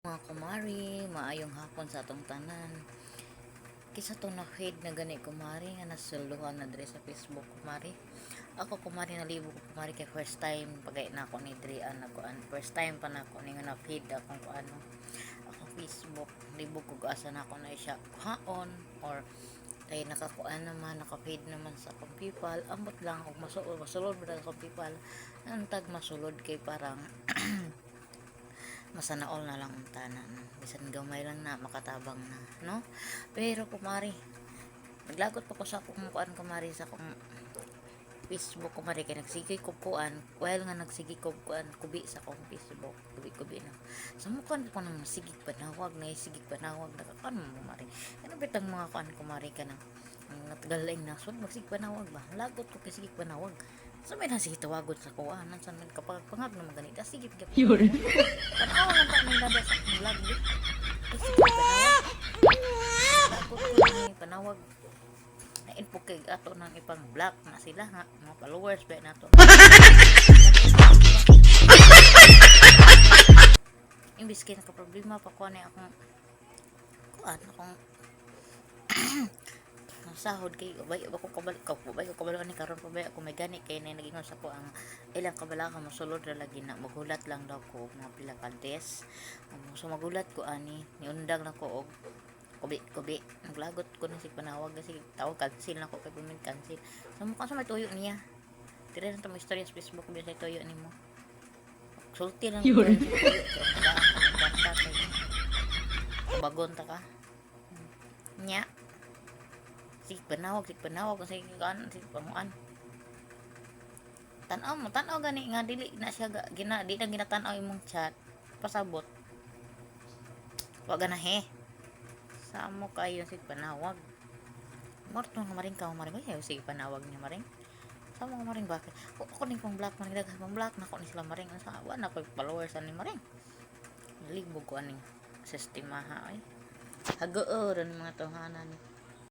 Mga kumari, maayong hapon sa atong tanan. Kisa to na feed na gani kumari nga nasuluhan na dre sa Facebook kumari. Ako kumari nalibo ko kumari kay first time pagay na ako ni Drian na kuan. First time pa na ako ni nga na feed akong kuano. Ako Facebook libo ko asa na ako na siya haon or ay nakakuan naman naka-feed naman sa akong people. Ambot lang og masulod ba sa akong people. Antag masulod kay parang masanaol na lang ang tanan bisan gamay lang na makatabang na no, pero kumari naglagot pa ko sa akong kuan kumari sa akong Facebook kumari kay nagsigi ko kuan while nga nagsigi ko kuan kubi sa akong Facebook kubi na sa mukan ko nang sigig panawag na sigig panawag nakakan mo kumari ano bitang mga kuan kumari ka nang natagaling na sud magsig panawag ba lagot ko kay sigig panawag so may nasi tawagon sa kuan nan san man kapag pangag na maganita sige yun tanaw lang ta may nada sa vlog di sige panawag lagot ko ni panawag na info kay ato nang ipang block na sila nga mga followers ba nato imbis kay naka problema pa ko na akong akong sahod kay ubay ako kabalik ko ubay ko kabalo ni karon pa ba ako may gani kay na naging sa ko ang ilang kabala ka mosulod ra lagi na magulat lang daw ko mga pila ka des so magulat ko ani niundang na ko og kubi naglagot ko na si panawag kasi tawag cancel na ko kay pumin cancel so mukha sa may tuyo niya tira na to mo istorya sa Facebook ko sa tuyo nimo sulti lang ko bagon ta ka nya sig panawag kasi kan sig pamuan tanaw gani nga dili na siya di na ginatanaw imong chat pasabot wa ganahe samo kayo sig panawag morto nga maring ka maring ay sig panawag niya maring samo ka maring bakit ako ning pang block maring daghang pang block nako ni sila maring sa wa na ko followers ani maring libog ko aning sistema ha ay hagoo ron mga tawhanan